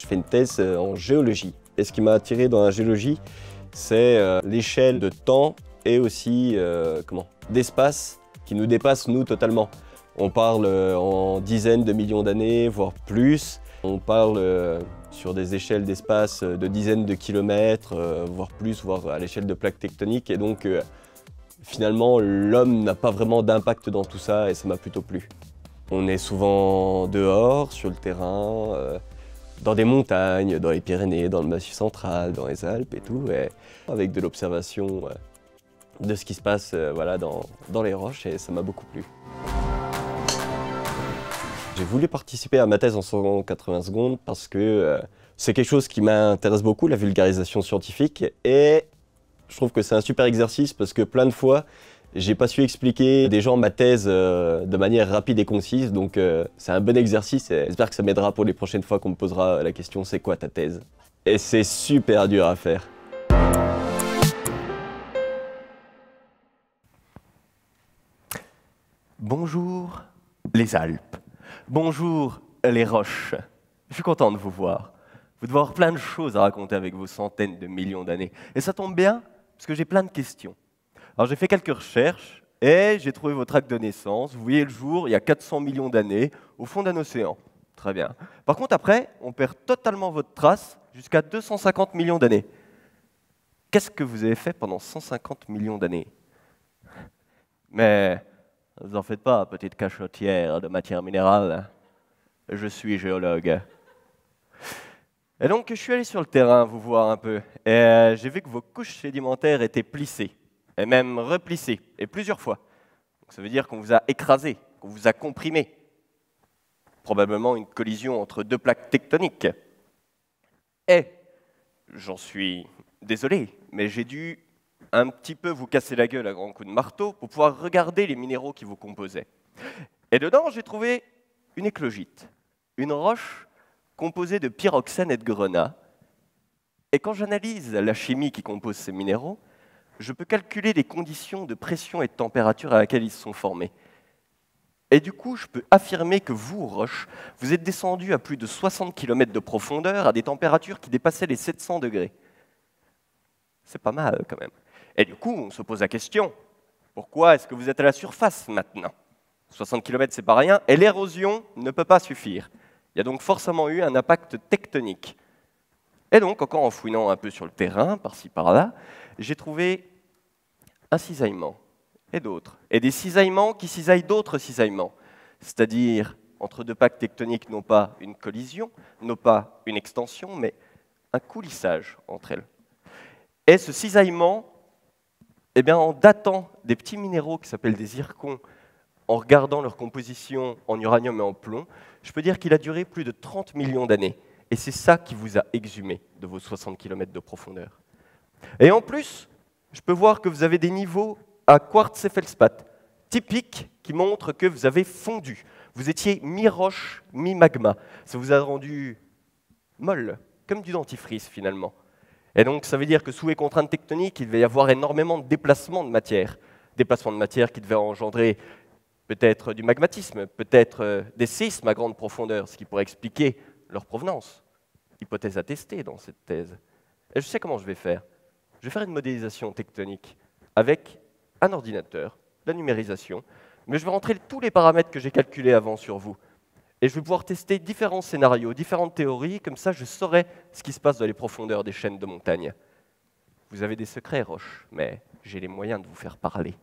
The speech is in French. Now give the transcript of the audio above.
Je fais une thèse en géologie. Et ce qui m'a attiré dans la géologie, c'est l'échelle de temps et aussi d'espace qui nous dépasse, nous, totalement. On parle en dizaines de millions d'années, voire plus. On parle sur des échelles d'espace de dizaines de kilomètres, voire plus, voire à l'échelle de plaques tectoniques. Et donc, finalement, l'homme n'a pas vraiment d'impact dans tout ça et ça m'a plutôt plu. On est souvent dehors, sur le terrain, dans des montagnes, dans les Pyrénées, dans le Massif central, dans les Alpes et tout, et avec de l'observation de ce qui se passe voilà, dans les roches et ça m'a beaucoup plu. J'ai voulu participer à ma thèse en 180 secondes parce que c'est quelque chose qui m'intéresse beaucoup, la vulgarisation scientifique, et je trouve que c'est un super exercice parce que plein de fois, j'ai pas su expliquer des gens ma thèse de manière rapide et concise, donc c'est un bon exercice et j'espère que ça m'aidera pour les prochaines fois qu'on me posera la question « c'est quoi ta thèse ?» Et c'est super dur à faire. Bonjour les Alpes, bonjour les roches. Je suis content de vous voir. Vous devez avoir plein de choses à raconter avec vos centaines de millions d'années. Et ça tombe bien, parce que j'ai plein de questions. Alors j'ai fait quelques recherches et j'ai trouvé votre acte de naissance. Vous voyez le jour, il y a 400 millions d'années, au fond d'un océan. Très bien. Par contre, après, on perd totalement votre trace jusqu'à 250 millions d'années. Qu'est-ce que vous avez fait pendant 150 millions d'années? Mais ne vous en faites pas, petite cachotière de matière minérale. Je suis géologue. Et donc, je suis allé sur le terrain vous voir un peu. Et j'ai vu que vos couches sédimentaires étaient plissées, et même replissées, et plusieurs fois. Donc, ça veut dire qu'on vous a écrasé, qu'on vous a comprimé. Probablement une collision entre deux plaques tectoniques. Et, j'en suis désolé, mais j'ai dû un petit peu vous casser la gueule à grands coups de marteau pour pouvoir regarder les minéraux qui vous composaient. Et dedans, j'ai trouvé une éclogite, une roche composée de pyroxène et de grenat. Et quand j'analyse la chimie qui compose ces minéraux, je peux calculer les conditions de pression et de température à laquelle ils se sont formés. Et du coup, je peux affirmer que vous, roche, vous êtes descendu à plus de 60 km de profondeur à des températures qui dépassaient les 700 degrés. C'est pas mal quand même. Et du coup, on se pose la question, pourquoi est-ce que vous êtes à la surface maintenant? 60 km, c'est pas rien, et l'érosion ne peut pas suffire. Il y a donc forcément eu un impact tectonique. Et donc, encore en fouinant un peu sur le terrain, par-ci, par-là, j'ai trouvé un cisaillement, et d'autres. Et des cisaillements qui cisaillent d'autres cisaillements. C'est-à-dire, entre deux plaques tectoniques, non pas une collision, non pas une extension, mais un coulissage entre elles. Et ce cisaillement, eh bien, en datant des petits minéraux qui s'appellent des zircons, en regardant leur composition en uranium et en plomb, je peux dire qu'il a duré plus de 30 millions d'années. Et c'est ça qui vous a exhumé de vos 60 km de profondeur. Et en plus, je peux voir que vous avez des niveaux à quartz et feldspath, typiques, qui montrent que vous avez fondu. Vous étiez mi-roche, mi-magma. Ça vous a rendu molle, comme du dentifrice finalement. Et donc, ça veut dire que sous les contraintes tectoniques, il devait y avoir énormément de déplacements de matière. Déplacements de matière qui devaient engendrer peut-être du magmatisme, peut-être des séismes à grande profondeur, ce qui pourrait expliquer leur provenance. Hypothèse à tester dans cette thèse. Et je sais comment je vais faire. Je vais faire une modélisation tectonique avec un ordinateur, la numérisation, mais je vais rentrer tous les paramètres que j'ai calculés avant sur vous. Et je vais pouvoir tester différents scénarios, différentes théories, comme ça je saurai ce qui se passe dans les profondeurs des chaînes de montagne. Vous avez des secrets, Roche, mais j'ai les moyens de vous faire parler.